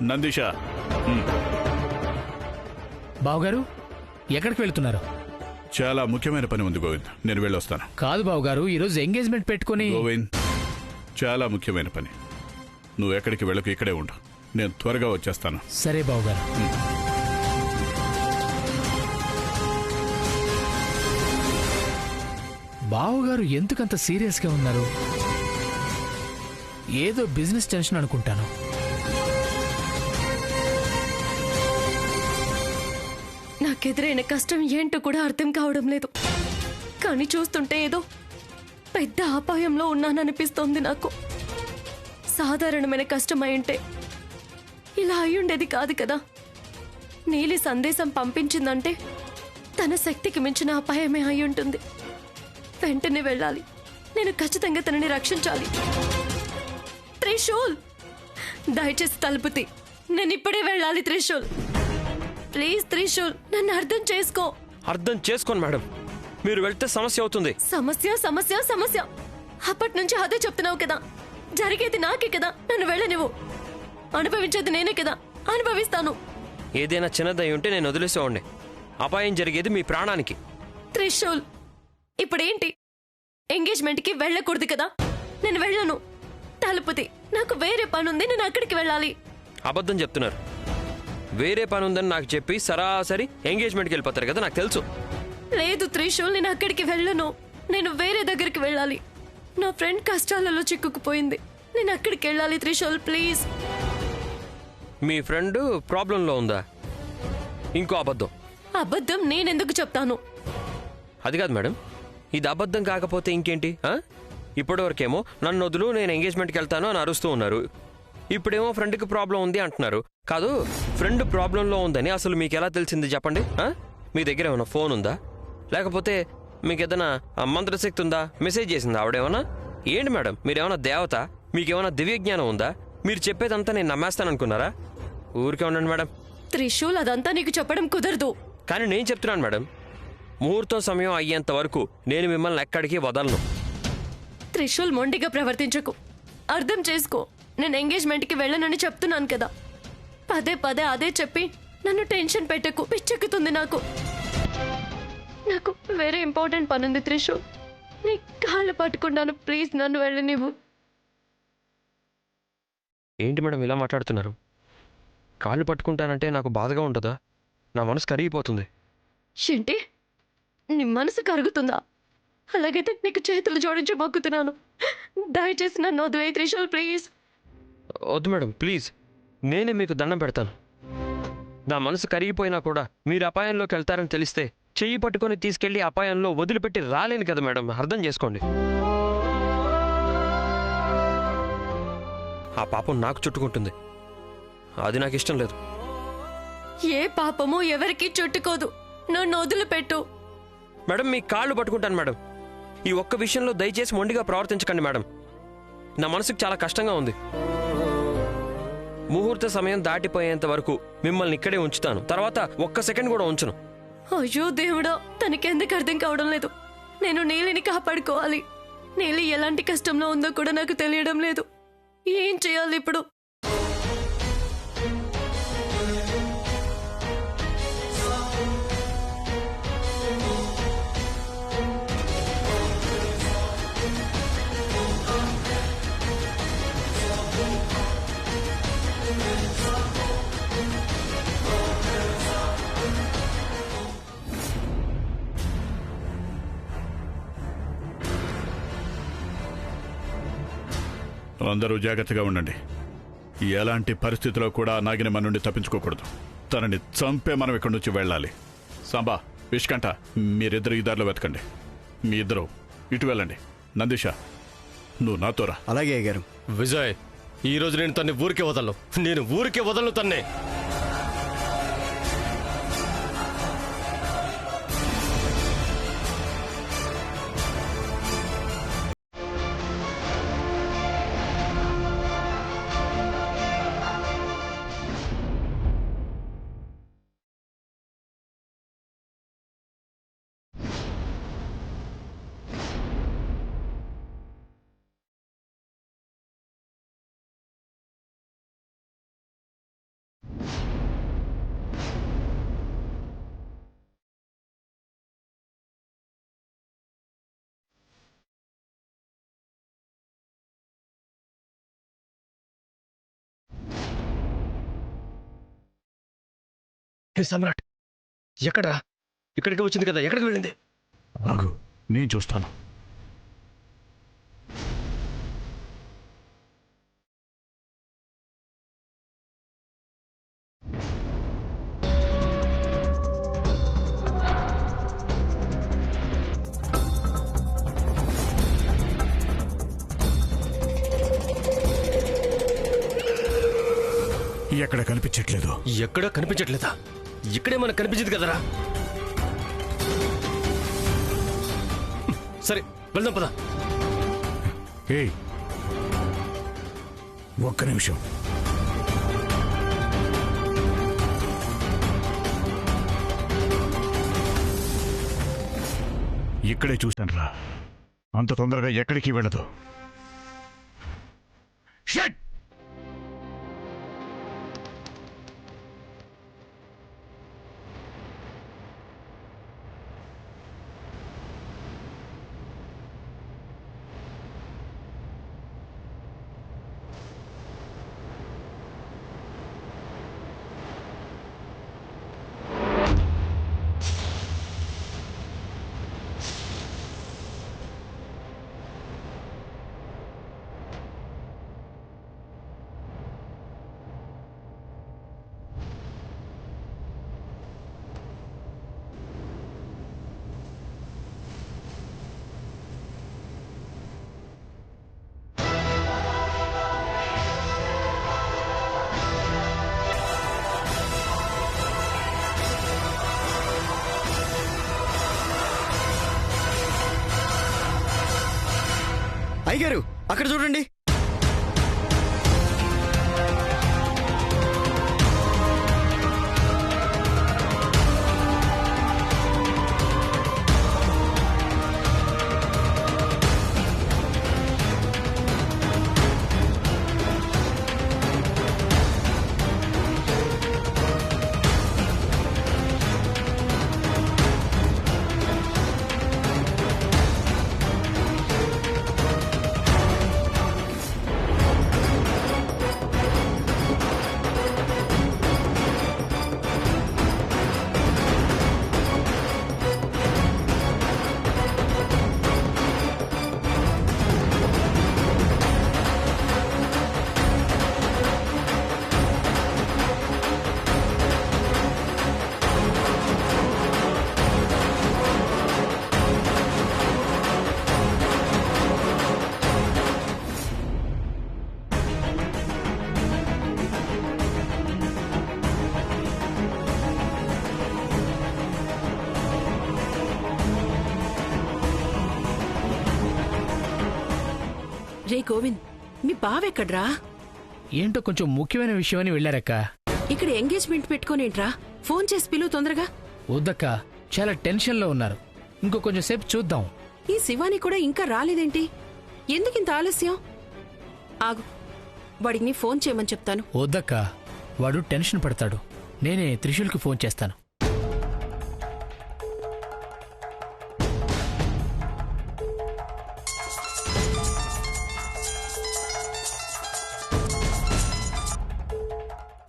నందిష. బావగారు ఎక్కడికి వెళ్తున్నారు? చాలా ముఖ్యమైన పని ఉంది గోవింద్, నేను వెళ్ళొస్తాను. కాదు బావగారు, ఈరోజు ఎంగేజ్మెంట్ పెట్టుకుని. గోవింద్, చాలా ముఖ్యమైన పని. నువ్వు ఎక్కడికి వెళ్ళకు, ఇక్కడే ఉండు. నేను త్వరగా వచ్చేస్తాను. సరే బావగారు. బావగారు ఎందుకంత సీరియస్గా ఉన్నారు? ఏదో బిజినెస్ టెన్షన్ అనుకుంటాను. నాకెదురైన కష్టం ఏంటో కూడా అర్థం కావడం లేదు. కానీ చూస్తుంటే ఏదో పెద్ద అపాయంలో ఉన్నాననిపిస్తోంది నాకు. సాధారణమైన కష్టం అయింటే ఇలా అయ్యుండేది కాదు కదా. నీలి సందేశం పంపించిందంటే తన శక్తికి మించిన అపాయమే అయ్యుంటుంది. వెంటనే వెళ్ళాలి. నేను ఖచ్చితంగా తనని రక్షించాలి. త్రిశూల్, దయచేసి తలుపుతి. నేను ఇప్పుడే వెళ్ళాలి. త్రిశూల్, ప్లీజ్ త్రిశూల్, నన్ను అర్థం చేసుకో. అర్థం చేసుకోను మేడం, మీరు వెళ్తే సమస్య అవుతుంది. సమస్య సమస్య సమస్య అప్పటి నుంచి అదే చెప్తున్నావు కదా. జరిగేది నాకే కదా. నన్ను వెళ్ళనివ్వు. అనుభవించేది నేనే కదా. అనుభవిస్తాను. ఏదైనా చిన్నదై ఉంటే నేను వదిలేసేవాడిని. అపాయం జరిగేది మీ ప్రాణానికి. త్రిశూల్, ఇప్పుడేంటి? ఎంగేజ్మెంట్కి వెళ్ళకూడదు కదా. నేను వెళ్ళను. తలుపుతి. నాకు వేరే పనుంది. నేను అక్కడికి వెళ్ళాలి. అబద్ధం చెప్తున్నారు. వేరే పని ఉందని నాకు చెప్పి సరాసరి ఎంగేజ్మెంట్కి వెళ్ళిపోతారు కదా, నాకు తెలుసు. లేదు త్రిశూల్, నేను అక్కడికి వెళ్ళను. నేను వేరే దగ్గరికి వెళ్ళాలి. నా ఫ్రెండ్ కష్టాలలో చిక్కుకుపోయింది. నేను అక్కడికి వెళ్ళాలి. త్రిశూల్, ప్లీజ్. మీ ఫ్రెండ్ ప్రాబ్లంలో ఉందా? ఇంకో అబద్ధం. అబద్ధం నేనెందుకు చెప్తాను? అది కాదు మేడం, ఇది అబద్ధం కాకపోతే ఇంకేంటి? ఇప్పటివరకేమో నన్ను వదులు, నేను ఎంగేజ్మెంట్కి వెళ్తాను అని అరుస్తూ ఉన్నారు. ఇప్పుడేమో ఫ్రెండ్కి ప్రాబ్లం ఉంది అంటున్నారు. కాదు, ఫ్రెండ్ ప్రాబ్లంలో ఉందని అసలు మీకు ఎలా తెలిసింది చెప్పండి? మీ దగ్గర ఏమైనా ఫోన్ ఉందా? లేకపోతే మీకు ఏదైనా మంత్రశక్తి ఉందా? మెసేజ్ చేసిందా ఆవిడేమన్నా? ఏంటి మేడం, మీరేమన్నా దేవత? మీకేమైనా దివ్య జ్ఞానం ఉందా? మీరు చెప్పేదంతా నేను నమ్మేస్తాననుకున్నారా? ఊరికే ఉండండి మేడం. త్రిశూల్, అదంతా నీకు చెప్పడం కుదరదు. కానీ నేను చెప్తున్నాను మేడం, ముహూర్తం సమయం అయ్యేంత వరకు నేను మిమ్మల్ని ఎక్కడికి వదలను. త్రిశూల్, మొండిగా ప్రవర్తించకు. అర్థం చేసుకో. నేను ఎంగేజ్మెంట్కి వెళ్ళనని చెప్తున్నాను కదా. పదే పదే అదే చెప్పి నన్ను టెన్షన్ పెట్టకు. పిచ్చెక్కుతుంది నాకు. నాకు వేరే ఇంపార్టెంట్ పనుంది త్రిశూల్. నీ కాళ్ళు పట్టుకున్నాను. ప్లీజ్ నన్ను వెళ్ళనివ్వు. ఏంటి మేడం ఇలా మాట్లాడుతున్నారు? కాళ్ళు పట్టుకుంటానంటే నాకు బాధగా ఉంటుందా? నా మనసు కరిగిపోతుంది. ఏంటి? నీ మనసు కరుగుతుందా? అలాగైతే నీకు చేతులు జోడించి మొక్కుతున్నాను. దయచేసి నన్ను వదిలే త్రిశూల్, ప్లీజ్. వద్దు మేడం, ప్లీజ్. నేనే మీకు దండం పెడతాను. నా మనసు కరిగిపోయినా కూడా మీరు అపాయంలోకి వెళ్తారని తెలిస్తే చెయ్యి పట్టుకొని తీసుకెళ్లి అపాయంలో వదిలిపెట్టి రాలేను కదా మేడం, అర్థం చేసుకోండి. ఆ పాపం నాకు చుట్టుకుంటుంది. అది నాకు ఇష్టం లేదు. ఏ పాపమో ఎవరికి చుట్టుకోదు. నన్ను వదిలిపెట్టు. మేడం, మీ కాళ్ళు పట్టుకుంటాను మేడం. ఈ ఒక్క విషయంలో దయచేసి మొండిగా ప్రవర్తించకండి మేడం. నా మనసుకు చాలా కష్టంగా ఉంది. ముహూర్త సమయం దాటిపోయేంత వరకు మిమ్మల్ని ఇక్కడే ఉంచుతాను. తర్వాత ఒక్క సెకండ్ కూడా ఉంచును. అయ్యో దేవుడా, తనకెందుకు అర్థం కావడం లేదు. నేను నీలిని కాపాడుకోవాలి. నీలి ఎలాంటి కష్టంలో ఉందో కూడా నాకు తెలియడం లేదు. ఏం చేయాలి ఇప్పుడు? అందరూ జాగ్రత్తగా ఉండండి. ఎలాంటి పరిస్థితిలో కూడా నాగిని మన నుండి తప్పించుకోకూడదు. తనని చంపే మనం ఇక్కడి నుంచి వెళ్ళాలి. సాంబా, విష్కంఠ, మీరిద్దరు ఈ దారిలో వెతకండి. మీ ఇద్దరు ఇటు వెళ్ళండి. నందిష, నువ్వు నాతోరా. అలాగే అయ్యగారు. విజయ్, ఈ రోజు నేను తన్ని ఊరికే వదలను. నేను ఊరికే వదలను తన్నే. హే సమ్రాట్, ఎక్కడ? ఇక్కడికి వచ్చింది కదా, ఎక్కడికి వెళ్ళింది? ఆగు, నేను చూస్తాను. ఎక్కడ కనిపించట్లేదు. ఎక్కడా కనిపించట్లేదా? ఇక్కడే మనకు కనిపించింది కదరా. సరే వెళ్దాం పద. ఏయ్, ఒక్క నిమిషం. ఇక్కడే చూశాను రా. అంత తొందరగా ఎక్కడికి వెళ్ళదు. షట్! అయ్యగారు అక్కడ చూడండి. రే గోవింద్, మీ బావెక్కడ్రా? ఏంటో కొంచెం ముఖ్యమైన విషయం అని వెళ్ళారక్క. ఇక్కడ ఎంగేజ్మెంట్ పెట్టుకోనేంట్రా? ఫోన్ చేసి పిలువు తొందరగా. వద్దక్క, చాలా టెన్షన్లో ఉన్నారు. ఇంకో కొంచెం సేపు చూద్దాం. ఈ శివాని కూడా ఇంకా రాలేదేంటి? ఎందుకింత ఆలస్యం? ఆగు, వాడికి నీ ఫోన్ చేయమని చెప్తాను. వద్దక్క, వాడు టెన్షన్ పడతాడు. నేనే త్రిశూల్కి ఫోన్ చేస్తాను.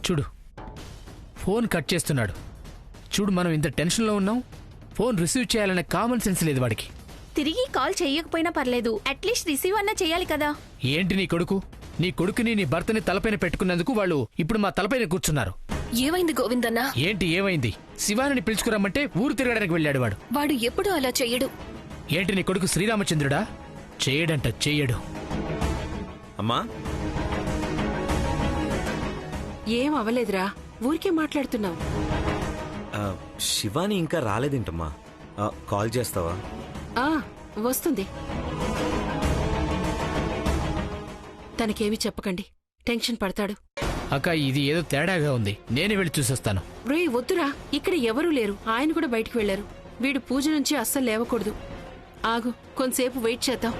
చూడు, ఫోన్ కట్ చేస్తున్నాడు. చూడు, మనం ఇంత టెన్షన్లో ఉన్నాం. ఫోన్ రిసీవ్ చేయాలనే కామన్ సెన్స్ లేదు వాడికి. తిరిగి కాల్ చెయ్యకపోయినా పర్లేదు, అట్లీస్ట్ రిసీవ్ అన్నా చెయ్యాలి కదా. ఏంటి నీ కొడుకు? నీ కొడుకుని నీ భర్తని తలపైన పెట్టుకున్నందుకు వాళ్ళు ఇప్పుడు మా తలపైన కూర్చున్నారు. ఏమైంది గోవిందన్న? ఏంటి ఏమైంది? శివాని పిలుచుకురమ్మంటే ఊరు తిరగడానికి వెళ్ళాడు వాడు. వాడు ఎప్పుడూ అలా చెయ్యడు. ఏంటి నీ కొడుకు శ్రీరామచంద్రుడా? చేయడంట, చెయ్యడు. అమ్మా, ఏం అవలేదురా, ఊరికే మాట్లాడుతున్నావు. శివాని ఇంకా రాలేదేంటమ్మా? కాల్ చేస్తావా? ఆ వస్తుంది. తనకేమీ చెప్పకండి, టెన్షన్ పడతాడు. అక్క, ఇది ఏదో తేడాగా ఉంది. నేనే వెళ్ళి చూసొస్తాను. రే వద్దురా, ఇక్కడ ఎవరూ లేరు. ఆయన కూడా బయటికి వెళ్లారు. వీడు పూజ నుంచి అస్సలు లేవకూడదు. ఆగు, కొంతసేపు వెయిట్ చేద్దాం.